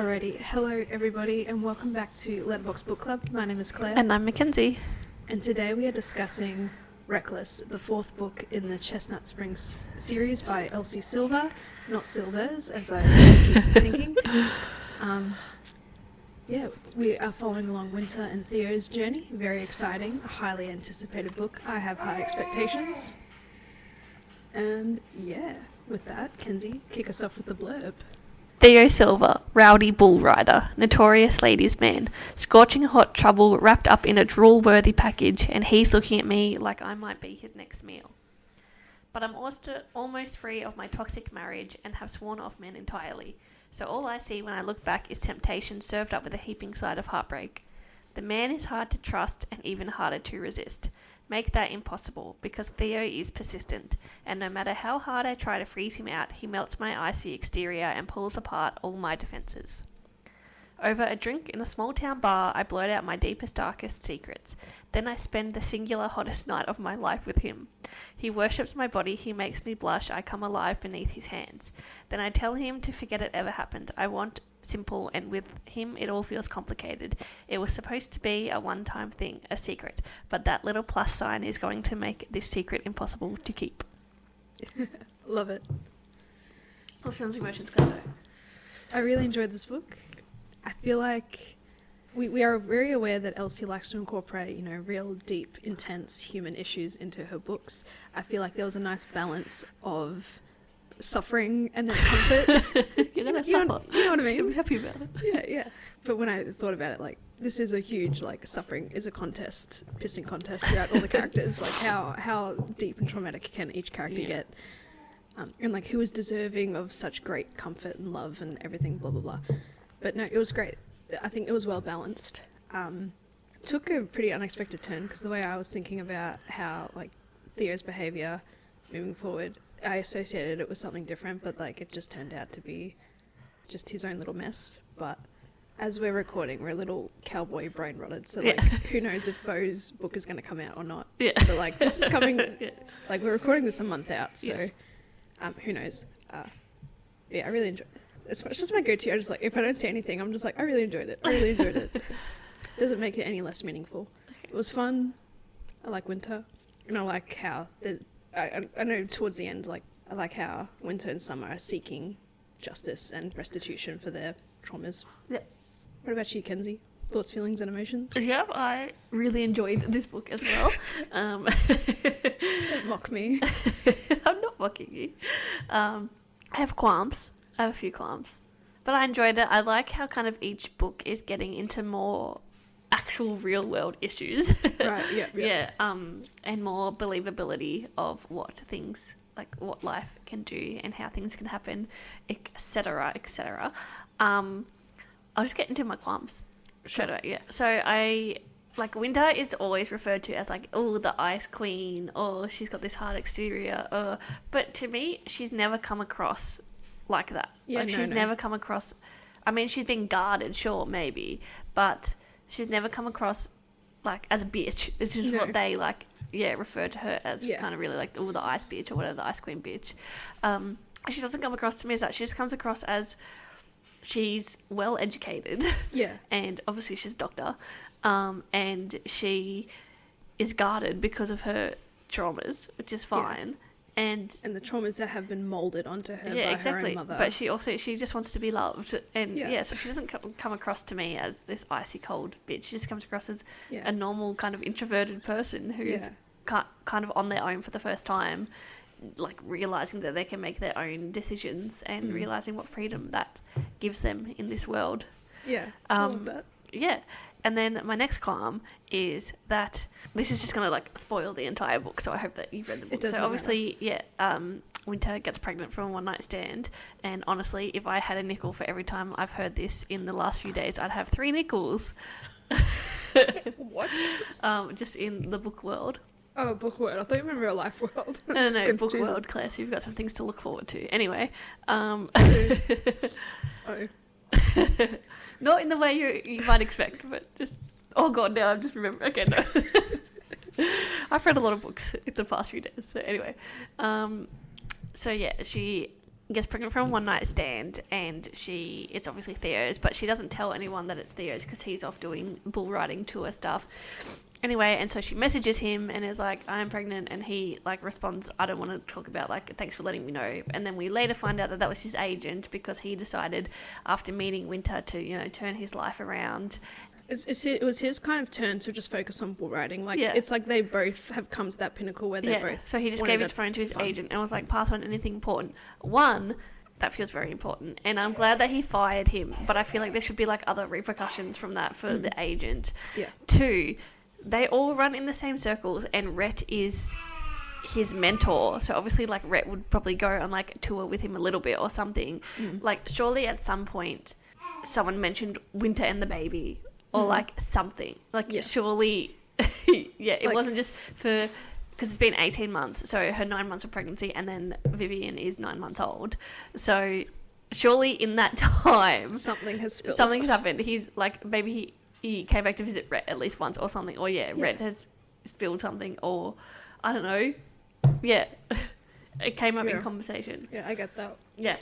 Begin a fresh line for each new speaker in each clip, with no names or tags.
Alrighty, hello everybody and welcome back to Letterboxbookclub. Book Club. My name is Claire.
And I'm Mackenzie.
And today we are discussing Reckless, the fourth book in the Chestnut Springs series by Elsie Silva, not Silvers, as I keep thinking. We are following along Winter and Theo's journey. Very exciting, a highly anticipated book. I have high expectations. And yeah, with that, Kenzie, kick us off with the blurb.
Theo Silva, rowdy bull rider, notorious ladies' man, scorching hot trouble wrapped up in a drool-worthy package, and he's looking at me like I might be his next meal. But I'm also almost free of my toxic marriage and have sworn off men entirely, so all I see when I look back is temptation served up with a heaping side of heartbreak. The man is hard to trust and even harder to resist. Make that impossible, because Theo is persistent, and no matter how hard I try to freeze him out, he melts my icy exterior and pulls apart all my defences. Over a drink in a small town bar, I blurt out my deepest, darkest secrets. Then I spend the singular hottest night of my life with him. He worships my body, he makes me blush, I come alive beneath his hands. Then I tell him to forget it ever happened. I want simple, and with him it all feels complicated. It was supposed to be a one-time thing, a secret, but that little plus sign is going to make this secret impossible to keep.
Love it.
What's feelings and emotions, Claire?
I really enjoyed this book. I feel like we are very aware that Elsie likes to incorporate, real deep, intense human issues into her books. I feel like there was a nice balance of suffering and then comfort.
You're gonna suffer.
You know what I mean?
I'm happy about it.
Yeah. But when I thought about it, this is a huge, suffering is a contest, pissing contest throughout all the characters. How deep and traumatic can each character get? And who is deserving of such great comfort and love and everything, blah, blah, blah. But no, it was great. I think it was well balanced. Took a pretty unexpected turn, because the way I was thinking about how, Theo's behaviour moving forward, I associated it with something different, but it just turned out to be just his own little mess. But as we're recording, we're a little cowboy brain rotted, so who knows if Bo's book is going to come out or not.
Yeah.
But this is coming, we're recording this a month out, so
yes.
Who knows. I really enjoyed it. It's just my go-to. I just if I don't say anything, I'm just I really enjoyed it. Doesn't make it any less meaningful. It was fun. I like Winter, and I like how I know towards the end, I like how Winter and Summer are seeking justice and restitution for their traumas.
Yeah.
What about you, Kenzie? Thoughts, feelings, and emotions?
Yeah, I really enjoyed this book as well.
Don't mock me.
I'm not mocking you. I have qualms. I have a few qualms. But I enjoyed it. I like how kind of each book is getting into more actual real world issues.
Right, yeah.
Yeah, and more believability of what things, what life can do and how things can happen, etc., etc. I'll just get into my qualms straight away, yeah. So I, Winter is always referred to as the ice queen, or she's got this hard exterior, but to me, she's never come across like that.
Yeah,
she's never come across, she's been guarded, sure, maybe, but she's never come across as a bitch. It's just what they refer to her as, kind of really the ice bitch or whatever, the ice queen bitch. She doesn't come across to me as that. She just comes across as she's well educated.
Yeah.
And obviously she's a doctor. And she is guarded because of her traumas, which is fine. Yeah. And
the traumas that have been moulded onto her by
exactly.
her own mother.
But she just wants to be loved. And so she doesn't come across to me as this icy cold bitch. She just comes across as a normal kind of introverted person who's kind of on their own for the first time, realising that they can make their own decisions and realising what freedom that gives them in this world.
Yeah, I love that.
Yeah. And then my next qualm is that this is just going to spoil the entire book, so I hope that you've read the book. So obviously, Winter gets pregnant from a one-night stand, and honestly, if I had a nickel for every time I've heard this in the last few days, I'd have 3 nickels.
What?
Just in the book world.
Oh, book world. I thought you meant real life world.
No, book world, Claire, so you've got some things to look forward to. Anyway. Oh. Not in the way you might expect, but just... Oh, God, now I'm just remembering. Okay, no. I've read a lot of books in the past few days, so anyway. So, yeah, she gets pregnant from a one night stand, and it's obviously Theo's, but she doesn't tell anyone that it's Theo's because he's off doing bull riding tour stuff. Anyway, and so she messages him and is like, I'm pregnant, and he like responds, I don't want to talk about, like, thanks for letting me know. And then we later find out that that was his agent because he decided after meeting Winter to, you know, turn his life around.
It was his kind of turn to just focus on bull riding. Like, it's like they both have come to that pinnacle where they both.
So he just gave his phone to his agent and was like, pass on anything important. One, that feels very important, and I'm glad that he fired him, but I feel like there should be like other repercussions from that for the agent.
Yeah.
Two, they all run in the same circles, and Rhett is his mentor, so obviously like Rhett would probably go on like a tour with him a little bit or something. Like, surely at some point someone mentioned Winter and the baby or like something, like surely it like, wasn't just for, because it's been 18 months, so her 9 months of pregnancy, and then Vivian is 9 months old, so surely in that time
something has
happened. He's like, maybe he came back to visit Rhett at least once or something, or Rhett has spilled something, or I don't know. It came up in conversation.
Yeah, I get that.
Yeah.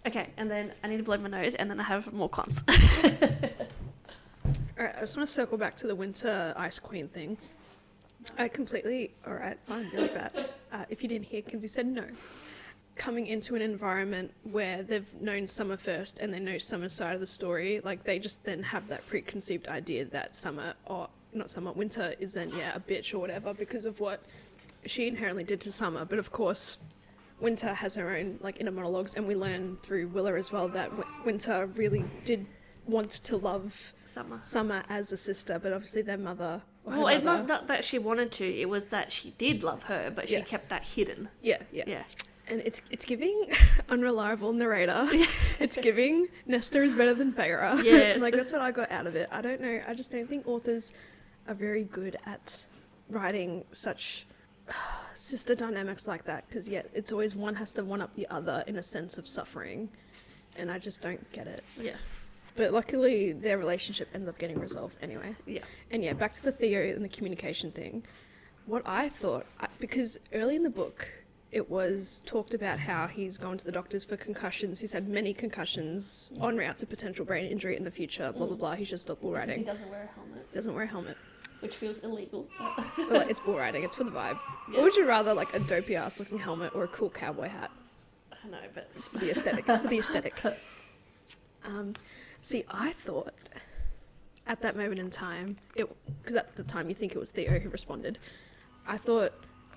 Okay, and then I need to blow my nose, and then I have more cons.
Alright, I just want to circle back to the Winter Ice Queen thing. I completely... Alright, fine, really bad. If you didn't hear, Kinsey said no. Coming into an environment where they've known Summer first and they know Summer's side of the story, like, they just then have that preconceived idea that Winter is then, a bitch or whatever because of what she inherently did to Summer. But of course, Winter has her own, like, inner monologues, and we learn through Willa as well that Winter really did want to love Summer as a sister, but obviously their mother...
Well, it's not that she wanted to, it was that she did love her, but she kept that hidden.
Yeah. And it's giving unreliable narrator. It's giving Nesta is better than Feyre.
Yes.
Like, that's what I got out of it. I don't know. I just don't think authors are very good at writing such sister dynamics like that, because it's always one has to one up the other in a sense of suffering, and I just don't get it.
Yeah.
But luckily their relationship ends up getting resolved anyway.
Yeah.
And back to the Theo and the communication thing. What I thought, because early in the book it was talked about how he's gone to the doctors for concussions. He's had many concussions en route to potential brain injury in the future, blah, blah, blah. He should stop bull riding.
He doesn't wear a helmet.
Which feels illegal. But like, it's bull riding. It's for the vibe. Yeah. Or would you rather like a dopey ass looking helmet or a cool cowboy hat?
I know, but
it's for the aesthetic. It's for the aesthetic. See, I thought at that moment in time, because at the time you think it was Theo who responded, I thought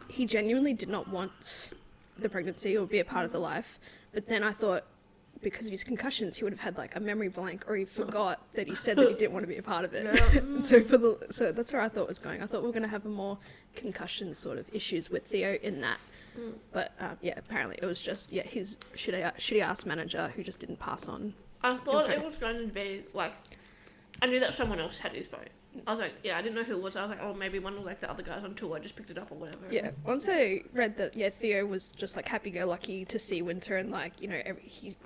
he genuinely did not want the pregnancy or be a part of the life. But then I thought, because of his concussions, he would have had like a memory blank, or he forgot that he said that he didn't want to be a part of it. Yeah. So that's where I thought it was going. I thought we were going to have a more concussion sort of issues with Theo in that. But apparently it was just his shitty ass manager who just didn't pass on.
I thought it was going to be like, I knew that someone else had his phone. I was like, I didn't know who it was. I was like, oh, maybe one of like the other guys on tour just picked it up or whatever.
Yeah. Once I read that, Theo was just like happy-go-lucky to see Winter, and like,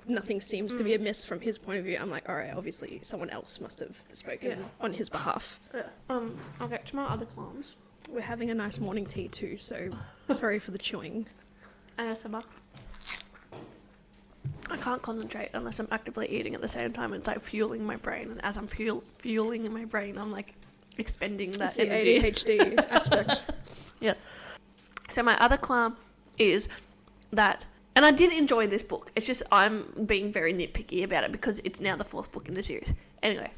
nothing seems to be amiss from his point of view. I'm like, all right, obviously someone else must have spoken on his behalf.
I'll get to my other qualms.
We're having a nice morning tea too, so sorry for the chewing.
ASMR. I can't concentrate unless I'm actively eating at the same time. It's like fueling my brain, and as I'm fueling my brain, I'm like expending that energy.
The ADHD aspect.
Yeah. So my other qualm is that, and I did enjoy this book. It's just I'm being very nitpicky about it because it's now the 4th book in the series. Anyway.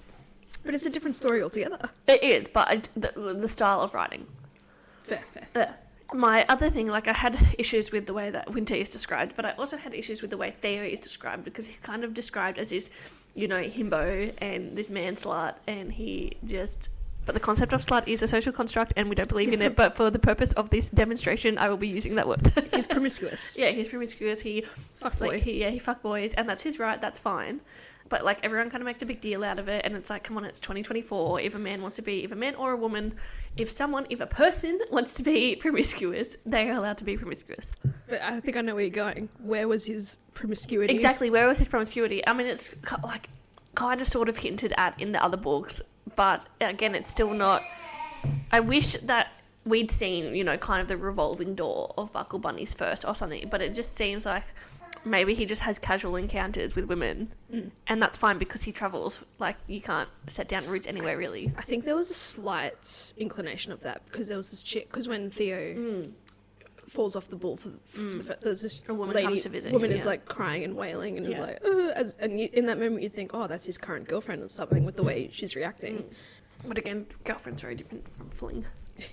But it's a different story altogether.
It is, but the style of writing.
Fair.
My other thing, like, I had issues with the way that Winter is described, but I also had issues with the way Theo is described, because he's kind of described as this, himbo and this man slut, and but the concept of slut is a social construct, and we don't believe in it, but for the purpose of this demonstration, I will be using that word.
He's promiscuous.
Yeah, he's promiscuous. He fuckboy. He fuck boys, and that's his right, that's fine. But, like, everyone kind of makes a big deal out of it, and it's like, come on, it's 2024. If a man or a woman, if a person wants to be promiscuous, they are allowed to be promiscuous.
But I think I know where you're going. Where was his promiscuity?
Exactly, where was his promiscuity? I mean, it's, like, kind of sort of hinted at in the other books, but, again, it's still not... I wish that we'd seen, kind of the revolving door of Buckle Bunnies first or something, but it just seems like maybe he just has casual encounters with women, and that's fine because he travels. Like, you can't set down roots anywhere, really.
I think there was a slight inclination of that because there was this chick. Because when Theo falls off the bull there's this
A woman
lady,
comes to visit
woman
him,
is
yeah.
like crying and wailing and is
Yeah.
like, "Ugh," and in that moment you think, oh, that's his current girlfriend or something with the way she's reacting.
But again, girlfriend's very different from fling.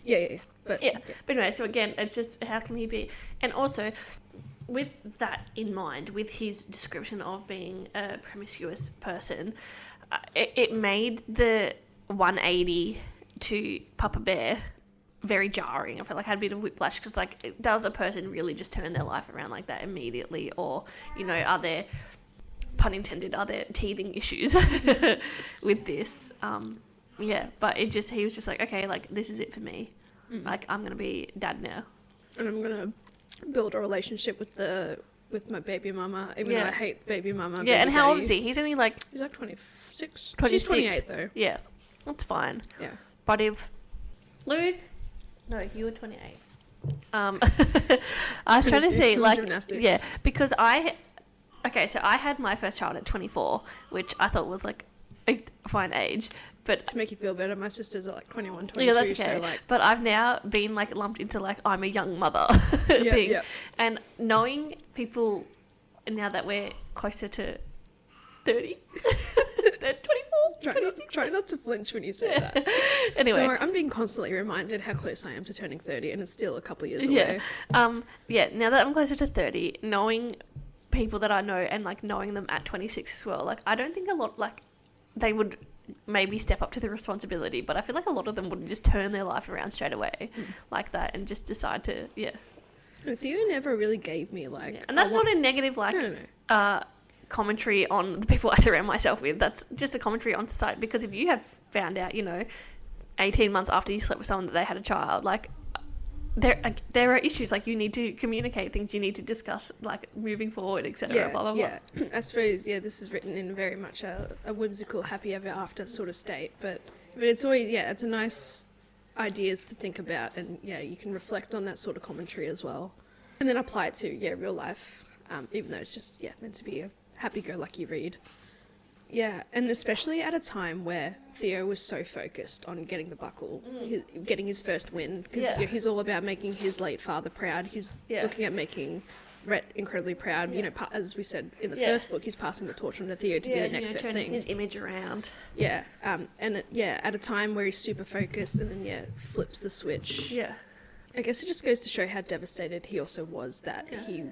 Yeah. But
Yeah. But anyway, so again, it's just, how can he be? And also, with that in mind, with his description of being a promiscuous person, it made the 180 to Papa Bear very jarring. I felt like I had a bit of whiplash because, like, does a person really just turn their life around like that immediately? Or, you know, are there, pun intended, are there teething issues with this? Yeah, but he was just like, okay, like, this is it for me. Like, I'm going to be dad now.
And I'm gonna build a relationship with my baby mama, even though I hate baby mama.
Yeah, and
baby
how old
daddy.
is he? He's only like...
He's like 26.
26.
She's 28 though.
Yeah, that's fine.
Yeah.
But if... Luke? No, you were 28. I was trying to see, like...
Gymnastics.
Yeah, because Okay, so I had my first child at 24, which I thought was, like, a fine age. But
To make you feel better, my sisters are like 21, 22.
yeah, that's okay.
So like,
But I've now been, like, lumped into, like, I'm a young mother thing.
yeah.
And knowing people, now that we're closer to 30, that's 24, 26.
Try not to flinch when you say that.
Anyway.
Don't worry, I'm being constantly reminded how close I am to turning 30, and it's still a couple of years away.
Yeah. Now that I'm closer to 30, knowing people that I know and, like, knowing them at 26 as well, like, I don't think a lot, like, they would maybe step up to the responsibility, but I feel like a lot of them would just turn their life around straight away like that and just decide to,
And Theo never really gave me like...
And that's not a negative, like,
No.
commentary on the people I surround myself with. That's just a commentary on society, because if you had found out, you know, 18 months after you slept with someone that they had a child, like, there are issues, like, you need to communicate things, you need to discuss, like, moving forward, etc. Blah blah blah.
Yeah, I suppose, this is written in very much a whimsical happy ever after sort of state, but it's always, it's a nice ideas to think about, and you can reflect on that sort of commentary as well, and then apply it to real life, even though it's just meant to be a happy-go-lucky read. Yeah, and especially at a time where Theo was so focused on getting the buckle, getting his first win, because he's all about making his late father proud. He's looking at making Rhett incredibly proud. You know, as we said in the first book, he's passing the torch on to Theo to be the next best
turning
thing.
his image around.
Yeah, at a time where he's super focused, and then flips the switch.
Yeah.
I guess it just goes to show how devastated he also was that he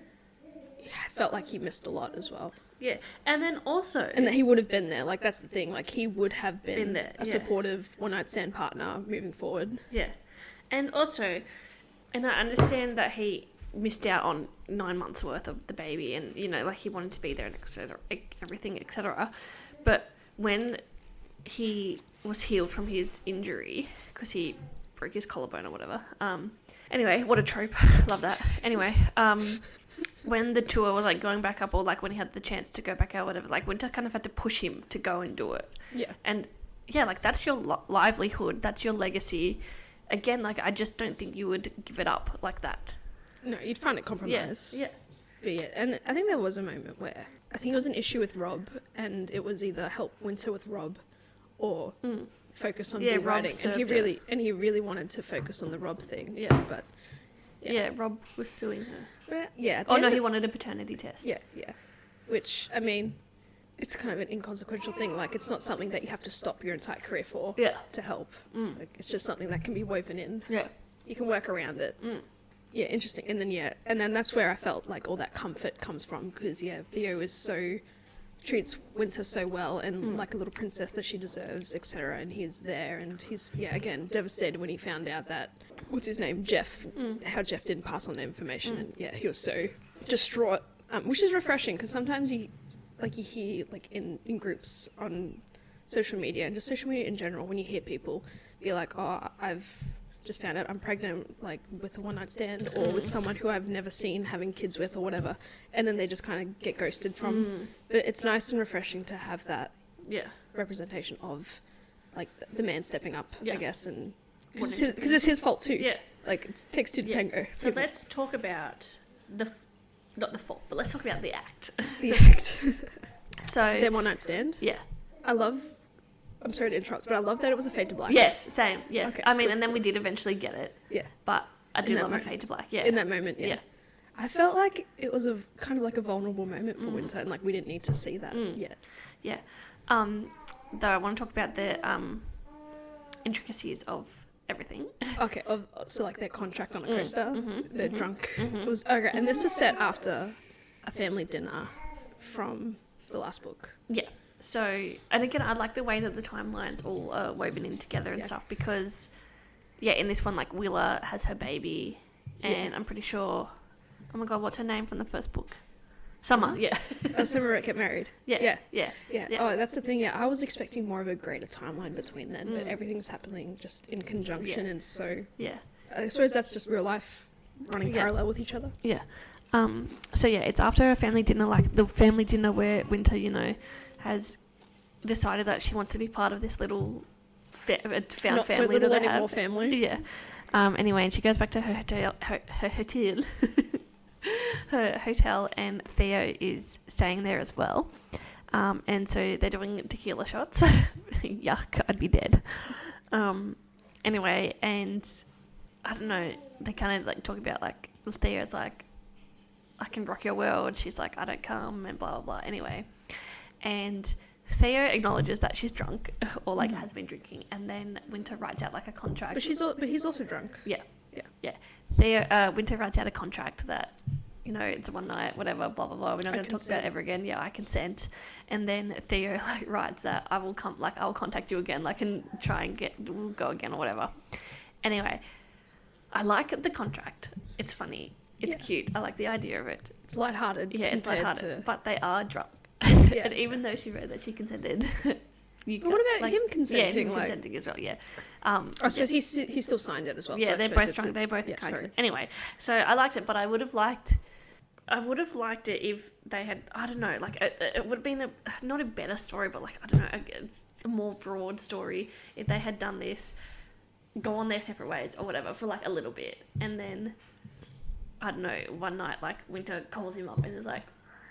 felt like he missed a lot as well.
Yeah, and then also...
And that he would have been there, like, that's the thing, like, he would have been
there,
a supportive one-night stand partner moving forward.
Yeah, and also, and I understand that he missed out on 9 months worth of the baby, and, you know, like, he wanted to be there and everything, etc. But when he was healed from his injury, because he broke his collarbone or whatever, anyway, what a trope, love that. Anyway, when the tour was, like, going back up, or, like, when he had the chance to go back out, whatever, like, Winter kind of had to push him to go and do it.
Yeah.
And, like, that's your livelihood, that's your legacy. Again, like, I just don't think you would give it up like that.
No, you'd find it compromise.
Yeah.
But and I think there was a moment where, I think it was an issue with Rob, and it was either help Winter with Rob, or focus on bull riding. And he really wanted to focus on the Rob thing.
Yeah.
But...
Yeah, Rob was suing her.
But,
Oh, no, he wanted a paternity test.
Yeah. Which, I mean, it's kind of an inconsequential thing. Like, it's not something that you have to stop your entire career for to help. Like, it's just something that can be woven in.
Yeah.
You can work around it. Yeah, interesting. And then that's where I felt like all that comfort comes from, because, Theo treats Winter so well, and like a little princess that she deserves, etc. And he's there, and he's again devastated when he found out that what's his name, Jeff, how Jeff didn't pass on the information, and he was so distraught, which is refreshing, because sometimes you hear, like, in groups on social media, and just social media in general, when you hear people be like, oh, I've just found out I'm pregnant, like, with a one-night stand, or with someone who I've never seen having kids with, or whatever, and then they just kind of get ghosted from. But it's nice and refreshing to have that representation of, like, the man stepping up, I guess, and because it's his fault too.
Yeah,
like, it takes two to tango.
So let's talk about not the fault, but let's talk about the act.
The act.
So
Their one night stand.
yeah.
I'm sorry to interrupt, but I love that it was a fade to black.
Yes, same. Yes.
Okay,
I mean,
cool.
and then we did eventually get it.
Yeah.
But I do
In that
love a
moment.
fade to black. Yeah.
In that moment, yeah.
Yeah.
I felt like it was a kind of like a vulnerable moment for Winter, and like we didn't need to see that yet.
Yeah. Though I want to talk about the intricacies of everything.
Okay, so like their contract on a coaster, they're drunk. It was okay, and this was set after a family dinner from the last book.
Yeah. So, and again, I like the way that the timelines all are woven in together and stuff because, yeah, in this one, like, Willa has her baby, and I'm pretty sure, oh my God, what's her name from the first book? Summer, yeah.
Summer get married.
Yeah.
Oh, that's the thing, I was expecting more of a greater timeline between then, but everything's happening just in conjunction, and so...
Yeah.
I suppose that's just real life running parallel with each other.
Yeah. So, yeah, it's after a family dinner, like the family dinner where Winter, you know, has decided that she wants to be part of this little found
Not
family
so little
that they
anymore
have.
family.
Yeah. Anyway, and she goes back to her hotel, her hotel, and Theo is staying there as well. And so they're doing tequila shots. Yuck, I'd be dead. Anyway, and I don't know, they kind of like talk about like Theo's like, I can rock your world. She's like, I don't come, and blah blah blah. Anyway, and Theo acknowledges that she's drunk or like has been drinking, and then Winter writes out like a contract.
But he's also drunk.
Yeah. Theo Winter writes out a contract that, you know, it's one night, whatever, blah blah blah. We're not going to talk about it ever again. Yeah, I consent. And then Theo like writes that I will contact you again, like, and try and we'll go again or whatever. Anyway, I like the contract. It's funny. It's cute. I like the idea of it.
It's lighthearted.
Yeah, it's lighthearted. But they are drunk.
Yeah.
And even though she wrote that she consented,
But what about him consenting?
Yeah, him consenting as well. Yeah.
I suppose he still signed it as well.
Yeah,
so
they're both drunk. They both kind
sorry.
of. Anyway, so I liked it, but I would have liked it if they had. I don't know. Like it would have been not a better story, but like I don't know, it's a more broad story if they had done this, go on their separate ways or whatever for like a little bit, and then I don't know, one night like Winter calls him up and is like,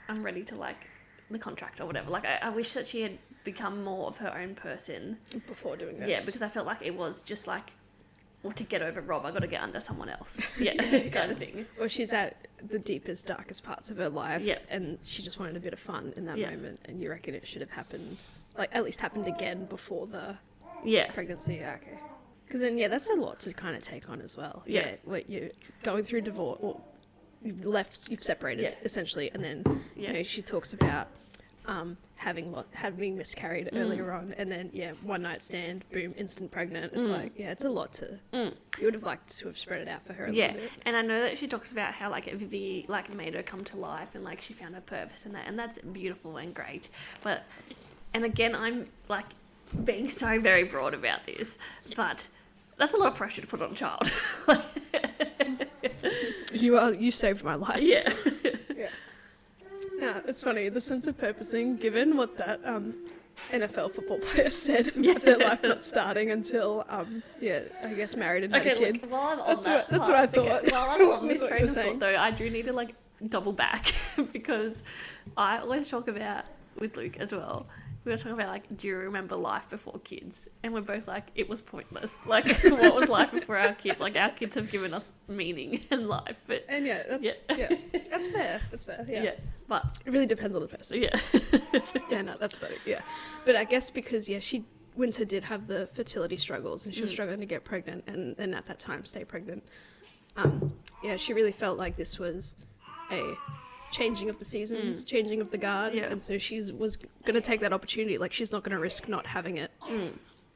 I'm ready to like the contract or whatever. Like I wish that she had become more of her own person
Before doing this.
Yeah, because I felt like it was just like, well, to get over Rob, I got to get under someone else. Yeah, kind of thing.
Or she's at the deepest, darkest parts of her life,
Yeah.
and she just wanted a bit of fun in that moment. And you reckon it should have happened, like at least happened again before the pregnancy? Yeah, okay. Because then, that's a lot to kind of take on as well.
Yeah.
What you're going through divorce, or you've separated essentially, and then you know she talks about having miscarried earlier on, and then one night stand, boom, instant pregnant. It's like it's a lot to. You would have liked to have spread it out for her a little bit.
And I know that she talks about how like Vivi like made her come to life, and like she found her purpose in that, and that's beautiful and great. But and again, I'm like being so very broad about this, but that's a lot of pressure to put on a child.
You saved my life.
Yeah.
Yeah, it's funny, the sense of purposing, given what that NFL football player said about their life not starting until, I guess married and had a kid.
Look, while I'm on
That's what I thought.
Okay, while I'm on
That's
this
what
train
you're
of
saying.
thought, though, I do need to like double back because I always talk about, with Luke as well, we were talking about like, do you remember life before kids? And we're both like, it was pointless. Like, what was life before our kids? Like, our kids have given us meaning in life. But
And that's fair. That's fair. Yeah.
But
It really depends on the person.
yeah.
Yeah, no, that's funny. Yeah. But I guess because, Winter did have the fertility struggles, and she was struggling to get pregnant, and then at that time stay pregnant. She really felt like this was a changing of the seasons, changing of the guard, and so was going to take that opportunity. Like, she's not going to risk not having it.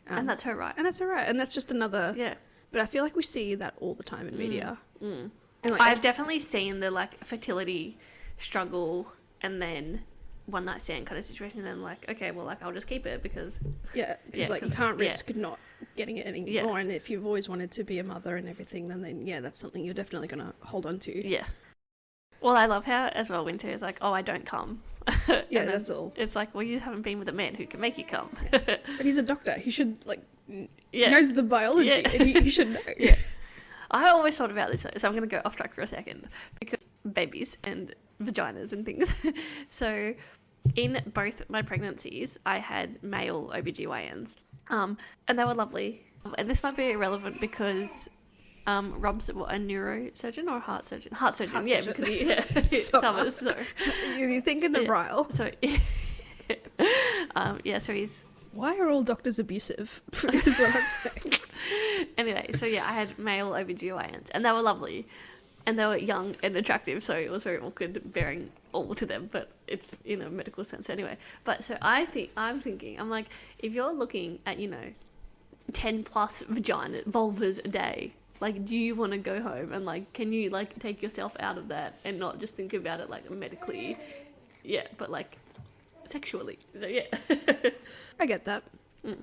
And that's her right.
And that's all right. And that's just another...
Yeah.
But I feel like we see that all the time in media. And like,
I've definitely seen the like fertility struggle and then one night stand kind of situation, and then like, okay, well, like I'll just keep it because
like you can't risk not getting it anymore. And if you've always wanted to be a mother and everything, then that's something you're definitely going to hold on to.
Yeah. Well, I love how as well Winter is like, oh, I don't come.
Yeah, that's all.
It's like, well, you haven't been with a man who can make you come.
But he's a doctor. He should he knows the biology, and he should know.
Yeah. I always thought about this, so I'm going to go off track for a second, because babies and vaginas and things. So in both my pregnancies, I had male OBGYNs, and they were lovely. And this might be irrelevant because Rob's a neurosurgeon or a heart surgeon? Heart surgeon, yeah,
surgeon.
because he summers. So
You're thinking of Ryle.
So so he's.
Why are all doctors abusive? Is what I'm saying.
Anyway, so yeah, I had male OBGYNs, and they were lovely, and they were young and attractive, so it was very awkward bearing all to them, but it's in a medical sense anyway. But so I'm thinking, like, if you're looking at, 10 plus vulvas a day, like, do you want to go home and, like, can you, like, take yourself out of that and not just think about it, like, medically, but, like, sexually. So, yeah.
I get that.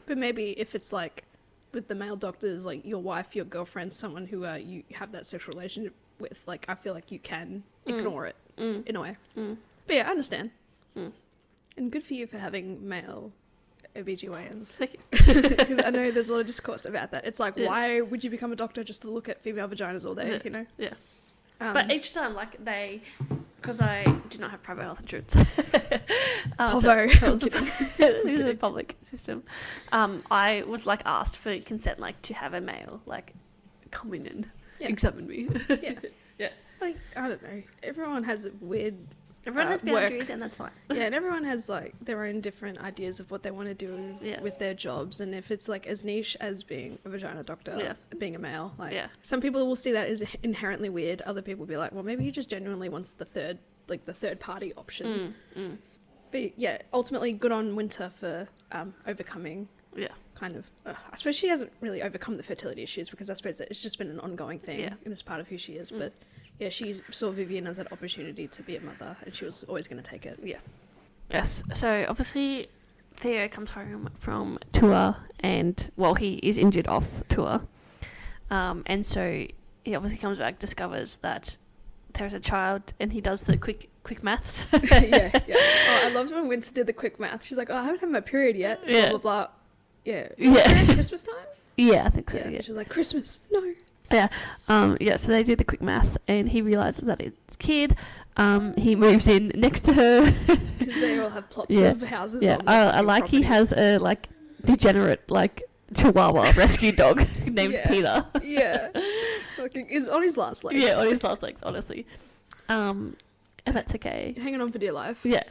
But maybe if it's, like, with the male doctors, like, your wife, your girlfriend, someone who you have that sexual relationship with, like, I feel like you can ignore it in a way. But, yeah, I understand. And good for you for having male OBGYNs.
Thank you.
'Cause I know there's a lot of discourse about that. It's like, why would you become a doctor just to look at female vaginas all day,
Yeah. But each time, like, because I do not have private health insurance. It was a public system. I was, like, asked for consent, like, to have a male, like, come in and examine me.
Yeah. Like, I don't know. Everyone has a weird...
Everyone has boundaries, and that's fine.
Yeah, and everyone has, like, their own different ideas of what they want to do with their jobs. And if it's, like, as niche as being a vagina doctor, being a male, like, some people will see that as inherently weird. Other people will be like, well, maybe he just genuinely wants the third party option. But, yeah, ultimately, good on Winter for overcoming kind of... I suppose she hasn't really overcome the fertility issues because I suppose it's just been an ongoing thing and it's part of who she is. But... yeah, she saw Vivian as that opportunity to be a mother, and she was always going to take it. Yeah.
Yes. So, obviously, Theo comes home from tour, and, well, he is injured off tour. And so, he obviously comes back, discovers that there's a child, and he does the quick maths.
yeah. Oh, I loved when Winter did the quick math. She's like, oh, I haven't had my period yet. Blah, blah, blah. Yeah. Christmas time?
Yeah, I think so.
Yeah. She's like, Christmas? No.
Yeah, so they do the quick math, and he realises that it's kid. He moves in next to her.
Because they all have plots of houses.
Yeah, I like
property.
He has a, like, degenerate, like, Chihuahua rescue dog named Peter.
Yeah. He's on his last legs.
Yeah, on his last legs, honestly. And that's okay.
Hanging on for dear life.
Yeah.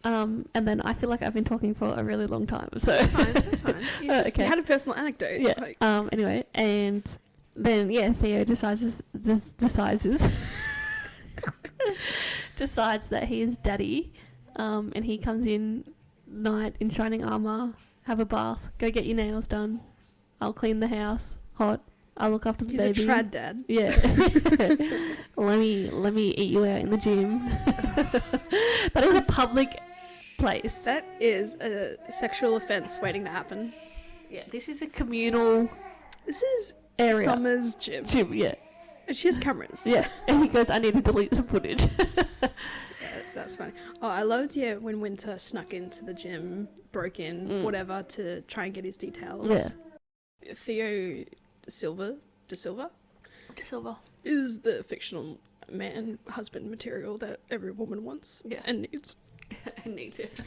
And then I feel like I've been talking for a really long time, so...
That's fine. You had a personal anecdote.
Yeah. Like... anyway, and... then, Theo decides that he is daddy, and he comes in night in shining armour, have a bath, go get your nails done, I'll clean the house, hot, I'll look after the baby.
He's a trad dad.
Yeah. let me eat you out in the gym. That is a public place.
That is a sexual offence waiting to happen.
Yeah, this is a communal...
This is...
area.
Summer's gym.
Yeah.
And she has cameras.
Yeah. And he goes, I need to delete some footage.
That's funny. Oh, I loved, when Winter snuck into the gym, broke in, whatever, to try and get his details.
Yeah.
Theo Silva is the fictional man, husband material that every woman wants and needs.
And needs it.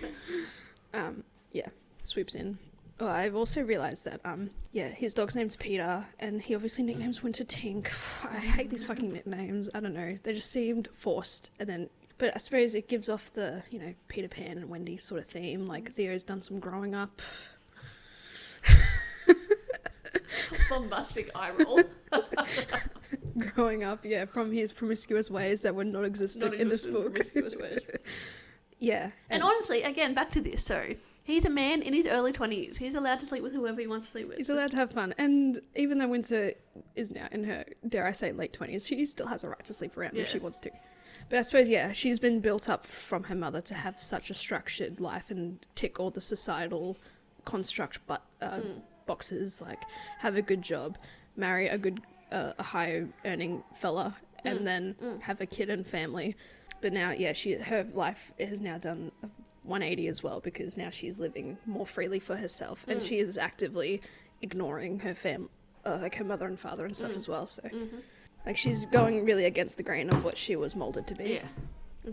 Swoops in. Oh, I've also realised that, his dog's name's Peter, and he obviously nicknames Winter Tink. I hate these fucking nicknames. I don't know. They just seemed forced, but I suppose it gives off the, Peter Pan and Wendy sort of theme. Like, Theo's done some growing up.
Bombastic eye roll.
Growing up, from his promiscuous ways that were not existent in this book.
Promiscuous ways.
Yeah.
And honestly, again, back to this, so he's a man in his early 20s. He's allowed to sleep with whoever he wants to sleep with.
He's allowed to have fun. And even though Winter is now in her, dare I say, late 20s, she still has a right to sleep around if she wants to. But I suppose, she's been built up from her mother to have such a structured life and tick all the societal construct boxes, like have a good job, marry a good, a high-earning fella, and then have a kid and family. But now, her life has now done a 180 as well, because now she's living more freely for herself, and she is actively ignoring her her mother and father and stuff as well. So, like, she's going really against the grain of what she was molded to be.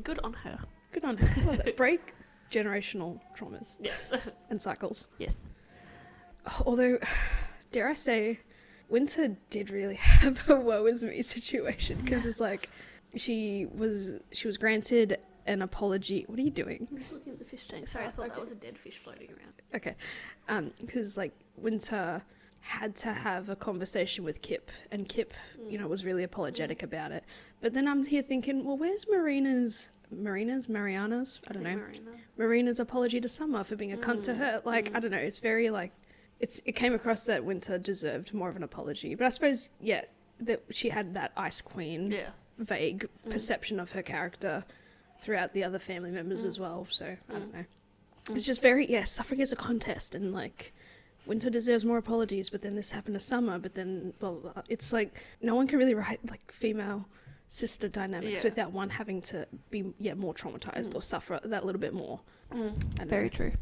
Good on her.
Good on her. I love that. Break generational traumas.
Yes.
And cycles.
Yes.
Although, dare I say, Winter did really have a woe is me situation, because it's like she was granted an apology. What are you doing?
I'm just looking at the fish tank. Sorry, I thought that was a dead fish floating around.
Okay. Because like Winter had to have a conversation with Kip, and Kip, was really apologetic about it. But then I'm here thinking, well, where's Mariana's, I don't know. Marina's apology to Summer for being a cunt to her. Like, I don't know. It's very like, it came across that Winter deserved more of an apology. But I suppose, that she had that Ice Queen vague perception of her character throughout the other family members as well. So I don't know. It's just very, suffering is a contest, and like Winter deserves more apologies, but then this happened to Summer, but then blah, blah, blah. It's like no one can really write like female sister dynamics without one having to be more traumatized or suffer that little bit more.
Very true.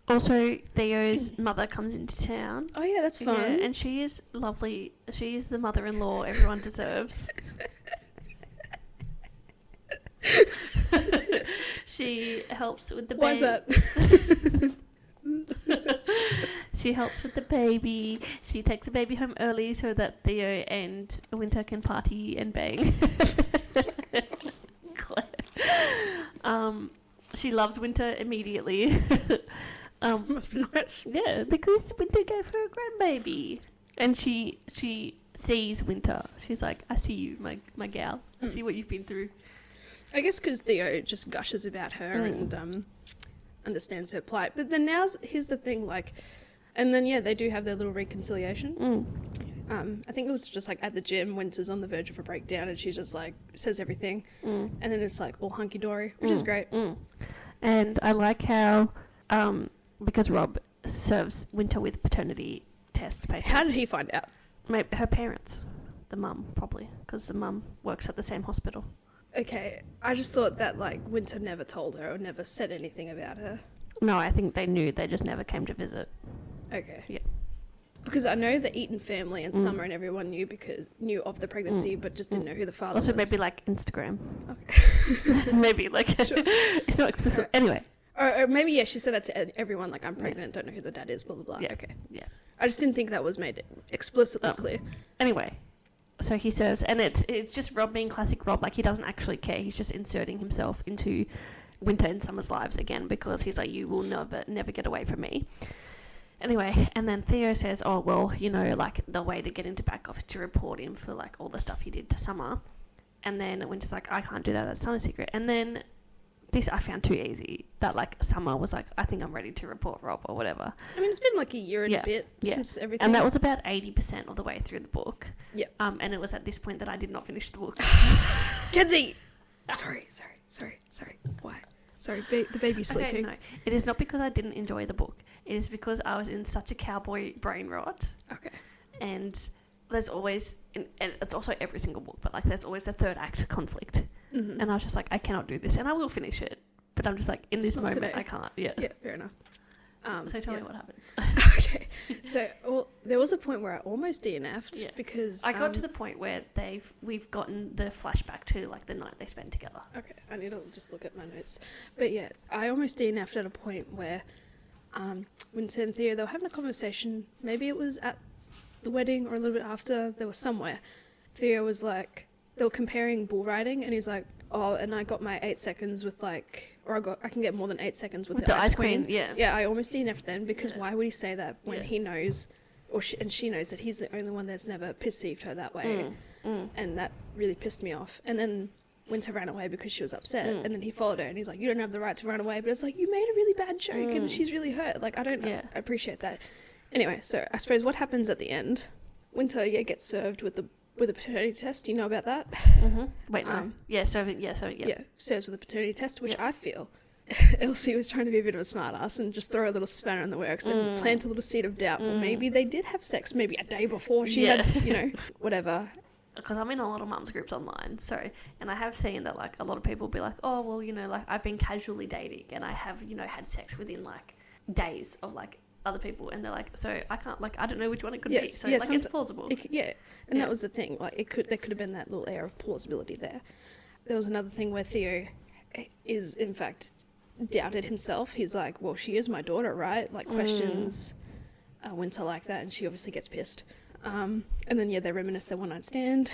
Also, Theo's mother comes into town.
Oh yeah, that's fun.
Yeah, and she is lovely. She is the mother-in-law everyone deserves. She helps with the baby.
Why is that?
She helps with the baby. She takes the baby home early so that Theo and Winter can party and bang. Claire. She loves Winter immediately. Yeah, because Winter gave her a grandbaby. And she sees Winter. She's like, I see you, my gal. I see what you've been through.
I guess because Theo just gushes about her and understands her plight. But then here's the thing, like, and then they do have their little reconciliation. I think it was just like at the gym, Winter's on the verge of a breakdown, and she just like says everything, and then it's like all hunky dory, which is great.
And I like how, because Rob serves Winter with paternity test papers.
How did he find out?
Maybe her parents, the mum probably, because the mum works at the same hospital.
Okay, I just thought that like Winter never told her or never said anything about her.
No, I think they knew. They just never came to visit.
Okay.
Yeah.
Because I know the Eaton family and Summer and everyone knew of the pregnancy, but just didn't know who the father was.
Also, maybe like Instagram.
Okay.
Maybe like it's not explicit. Right. Anyway.
Or maybe she said that to everyone, like, I'm pregnant, don't know who the dad is, blah blah blah.
Yeah.
Okay.
Yeah.
I just didn't think that was made explicitly clear.
Anyway. So he serves, and it's just Rob being classic Rob. Like, he doesn't actually care. He's just inserting himself into Winter and Summer's lives again, because he's like, you will never get away from me. Anyway, and then Theo says, oh, well, like, the way to get into back office to report him for, like, all the stuff he did to Summer. And then Winter's like, I can't do that. That's Summer's secret. And then this I found too easy, that, like, Summer was like, I think I'm ready to report Rob or whatever.
I mean, it's been like a year and a bit since everything.
And that was about 80% of the way through the book.
Yeah.
And it was at this point that I did not finish the book.
Kenzie! Sorry. Why? Sorry, the baby's sleeping.
Okay, no. It is not because I didn't enjoy the book. It is because I was in such a cowboy brain rot.
Okay.
And there's always, and it's also every single book, but like there's always a third act conflict. Mm-hmm. And I was just like, I cannot do this, and I will finish it. But I'm just like, in this moment, today. I can't. Yeah.
Yeah, fair enough.
So tell me what happens.
Okay. So there was a point where I almost DNF'd because
I got to the point where we've gotten the flashback to like the night they spent together.
Okay, I need to just look at my notes. But yeah, I almost DNF'd at a point where Winter and Theo, they were having a conversation. Maybe it was at the wedding or a little bit after. They were somewhere. Theo was like, they were comparing bull riding, and he's like, oh, and I got my 8 seconds with like, or I can get more than 8 seconds with the Ice Queen. Yeah, I almost DNF'd then, because why would he say that when he knows, or she knows that he's the only one that's never perceived her that way. And that really pissed me off. And then Winter ran away because she was upset, and then he followed her, and he's like, you don't have the right to run away. But it's like, you made a really bad joke, and she's really hurt. Like, I don't appreciate that. Anyway, so I suppose what happens at the end, Winter gets served with a paternity test. Do you know about that?
Mm-hmm. Wait, no.
Serves with a paternity test, which I feel Elsie was trying to be a bit of a smartass and just throw a little spanner in the works and plant a little seed of doubt. Well, maybe they did have sex maybe a day before she had, whatever.
Because I'm in a lot of mums groups online, and I have seen that, like, a lot of people be like, oh, well, like, I've been casually dating, and I have, had sex within, like, days of, like, other people, and they're like, so I can't, like, I don't know which one it could be, so like, it's plausible.
That was the thing, like, there could have been that little air of plausibility there. there was another thing where Theo is, in fact, doubted himself. He's like, well, she is my daughter, right? Like, questions Winter like that, and she obviously gets pissed. And then, they reminisce their one-night stand.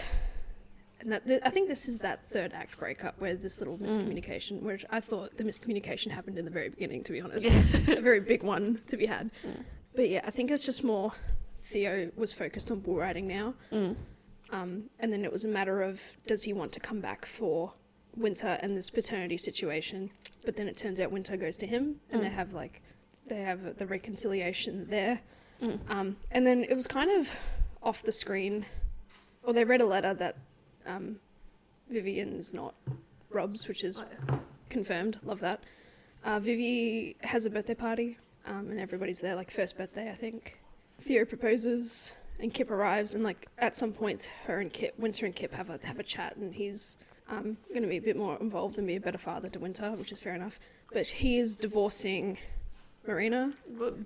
And I think this is that third act breakup where this little miscommunication, which I thought the miscommunication happened in the very beginning, to be honest. A very big one to be had. But I think it's just more Theo was focused on bull riding now. And then it was a matter of, does he want to come back for Winter and this paternity situation? But then it turns out Winter goes to him, and they have the reconciliation there. And then it was kind of off the screen, or they read a letter that Vivian's not Rob's, which is confirmed. Love that. Vivi has a birthday party, and everybody's there, like first birthday, I think. Theo proposes, and Kip arrives, and like at some points, Winter and Kip have a chat, and he's going to be a bit more involved and be a better father to Winter, which is fair enough. But he is divorcing Marina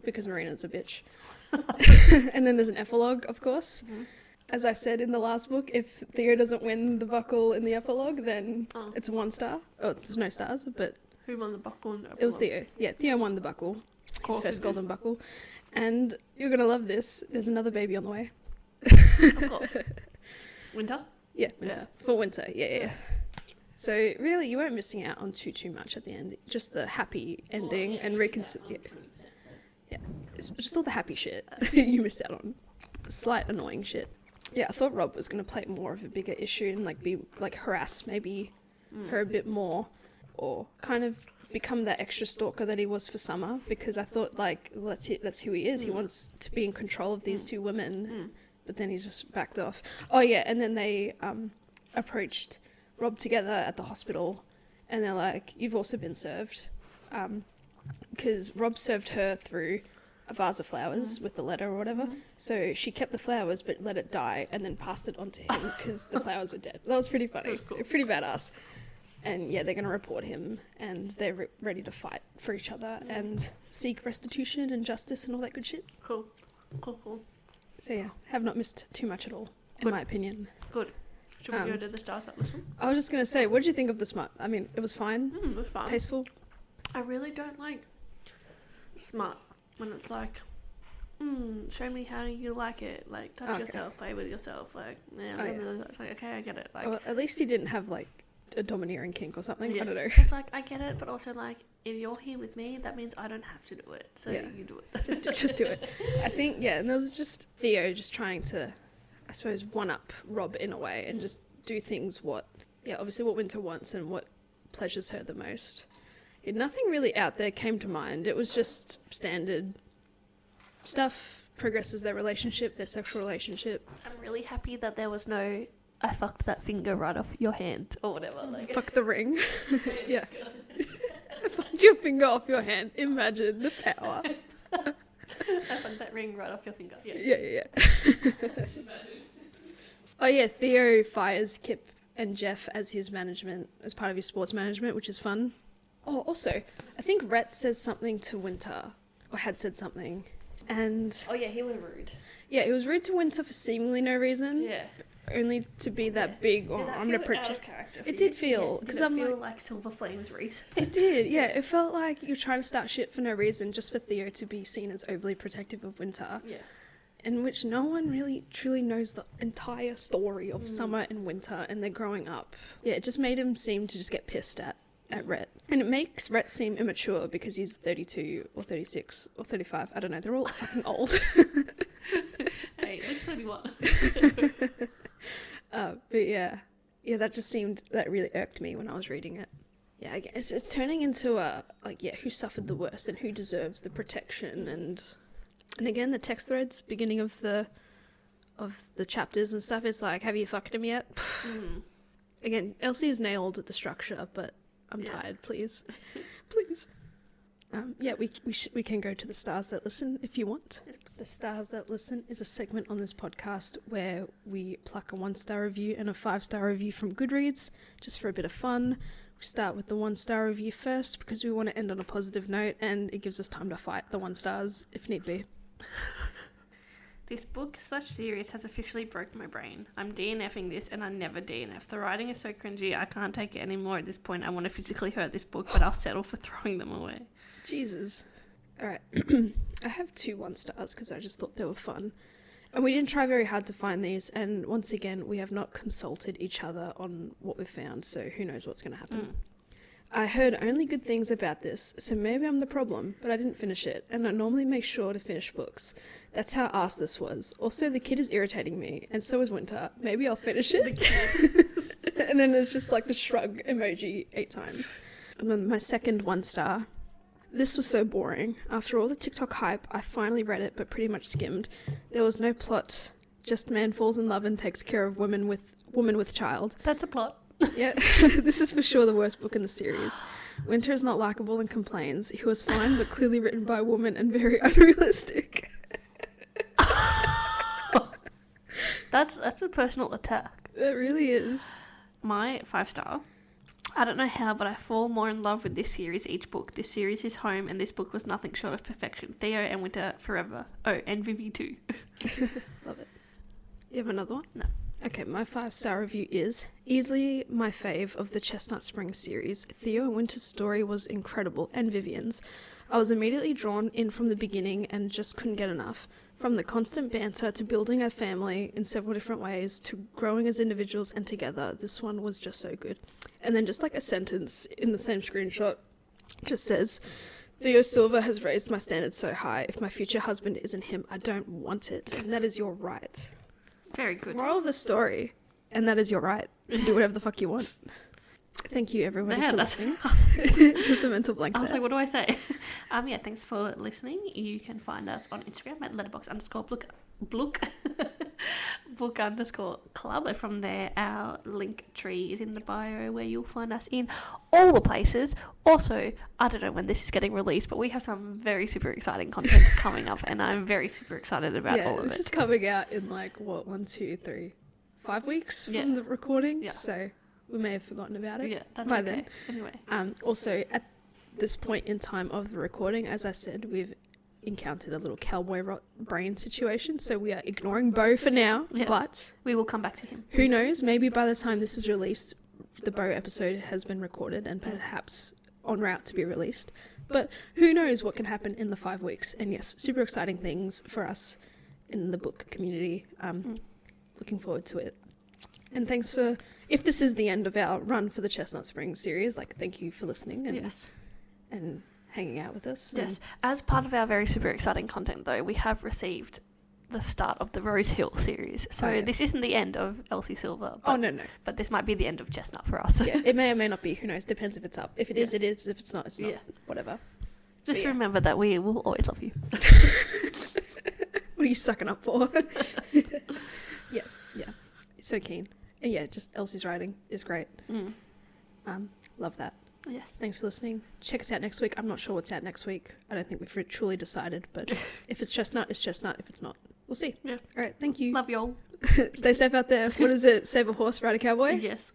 because Marina's a bitch. And then there's an epilogue, of course. As I said in the last book, if Theo doesn't win the buckle in the epilogue, then it's a 1 star. Oh, there's no stars, but...
Who won the buckle in the epilogue?
It was Theo. Yeah, Theo won the buckle. His first golden buckle. And you're going to love this. There's another baby on the way.
Of course. Winter?
Yeah, Winter. Yeah. For Winter, yeah. So really, you weren't missing out on too much at the end. Just the happy ending and reconciliation. Yeah, it's just all the happy shit you missed out on. Slight annoying shit. Yeah, I thought Rob was going to play more of a bigger issue and like be like harass maybe her a bit more, or kind of become that extra stalker that he was for Summer, because I thought like, well, that's who he is. He wants to be in control of these two women, but then he's just backed off. Oh yeah, and then they approached Rob together at the hospital, and they're like, you've also been served, because Rob served her through a vase of flowers with the letter or whatever. So she kept the flowers but let it die and then passed it on to him because the flowers were dead. That was pretty funny. Cool. Pretty badass. And they're going to report him, and they're ready to fight for each other and seek restitution and justice and all that good shit.
Cool.
So have not missed too much at all, in my opinion.
Good. Should we go to the stars that listen?
I was just going to say, what did you think of the smut? I mean, it was fine.
It was fine.
Tasteful.
I really don't like smut when it's like, show me how you like it. Like, touch yourself, play with yourself. Like, it's like, okay, I get it. Like,
well, at least he didn't have like a domineering kink or something. I don't know.
It's like, I get it, but also like, if you're here with me, that means I don't have to do it. So you do it.
just do it. I think, and there was just Theo just trying to, I suppose, one-up Rob in a way and just do things obviously what Winter wants and what pleasures her the most. Nothing really out there came to mind. It was just standard stuff, progresses their relationship, their sexual relationship.
I'm really happy that there was no, I fucked that finger right off your hand, or whatever. Like,
fuck the ring. Yeah. I fucked your finger off your hand. Imagine the power.
I fucked that ring right off your finger.
Yeah. Oh yeah, Theo fires Kip and Jeff as part of his sports management, which is fun. Oh, also, I think Rhett says something to Winter, or had said something, and...
Oh yeah, he was rude.
Yeah, he was rude to Winter for seemingly no reason.
Yeah.
Only to be that big, or I'm going to project... It did feel...
Because it feel like Silver Flame's reason?
It did, yeah. It felt like you're trying to start shit for no reason, just for Theo to be seen as overly protective of Winter.
Yeah.
In which no one really truly knows the entire story of Summer and Winter and their growing up. Yeah, it just made him seem to just get pissed at Rhett. And it makes Rhett seem immature because he's 32 or 36 or 35. I don't know, they're all fucking old.
Hey, looks 31.
But that really irked me when I was reading it. Yeah, I guess it's turning into who suffered the worst and who deserves the protection, and again, the text threads, beginning of the chapters and stuff, it's like, have you fucked him yet? Again, Elsie has nailed the structure, but I'm tired, please. Please. We can go to the Stars That Listen if you want. The Stars That Listen is a segment on this podcast where we pluck a 1-star review and a 5-star review from Goodreads, just for a bit of fun. We start with the 1-star review first because we want to end on a positive note, and it gives us time to fight the 1 stars if need be.
This book such series has officially broke my brain. I'm DNFing this and I never DNF. The writing is so cringy, I can't take it anymore at this point. I want to physically hurt this book, but I'll settle for throwing them away.
Jesus. Alright. I have 2 1-stars because I just thought they were fun. And we didn't try very hard to find these, and once again, we have not consulted each other on what we've found, so who knows what's going to happen. I heard only good things about this, so maybe I'm the problem, but I didn't finish it, and I normally make sure to finish books. That's how arse this was. Also, the kid is irritating me, and so is Winter. Maybe I'll finish it. The kid. And then there's just like the shrug emoji 8 times. And then my second 1-star. This was so boring. After all the TikTok hype, I finally read it, but pretty much skimmed. There was no plot. Just man falls in love and takes care of woman with child.
That's a plot.
Yeah, this is for sure the worst book in the series. Winter is not likable and complains. He was fine, but clearly written by a woman and very unrealistic.
That's a personal attack.
It really is.
My 5-star. I don't know how, but I fall more in love with this series each book. This series is home, and this book was nothing short of perfection. Theo and Winter forever. Oh, and Vivi too.
Love it. You have another one?
No.
Okay, my 5-star review is easily my fave of the Chestnut Springs series. Theo and Winter's story was incredible, and Vivian's. I was immediately drawn in from the beginning and just couldn't get enough. From the constant banter to building a family in several different ways to growing as individuals and together, this one was just so good. And then just like a sentence in the same screenshot just says, Theo Silva has raised my standards so high. If my future husband isn't him, I don't want it. And that is your right.
Very good.
Moral of the story, and that is your right to do whatever the fuck you want. Thank you, everybody, for listening. Just a mental blank
I was
there.
like, what do I say? Yeah, thanks for listening. You can find us on Instagram at letterbox_book_club. And from there, our link tree is in the bio where you'll find us in all the places. Also, I don't know when this is getting released, but we have some very super exciting content coming up, and I'm very super excited about all of it.
This is coming out in 5 weeks from the recording.
Yeah.
So we may have forgotten about it.
Yeah, that's
by
okay.
then.
Anyway.
Also, at this point in time of the recording, as I said, we've encountered a little cowboy brain situation, so we are ignoring Bo for now.
Yes,
but
we will come back to him.
Who knows? Maybe by the time this is released, the Bo episode has been recorded and perhaps en route to be released. But who knows what can happen in the 5 weeks? And yes, super exciting things for us in the book community. Looking forward to it. And thanks for, if this is the end of our run for the Chestnut Springs series, thank you for listening and hanging out with us.
Yes. As part of our very super exciting content, though, we have received the start of the Rose Hill series. So this isn't the end of Elsie Silva. But,
no.
But this might be the end of Chestnut for us.
Yeah, it may or may not be. Who knows? Depends if it's up. If it is, it is. If it's not, it's not.
Yeah.
Whatever.
Just remember that we will always love you.
What are you sucking up for? Yeah. So keen. And yeah, just Elsie's writing is great. Love that.
Yes.
Thanks for listening. Check us out next week. I'm not sure what's out next week. I don't think we've truly decided, but if it's Chestnut, it's Chestnut. If it's not, we'll see.
Yeah.
All right. Thank you.
Love y'all.
Stay safe out there. What is it? Save a horse, ride a cowboy?
Yes.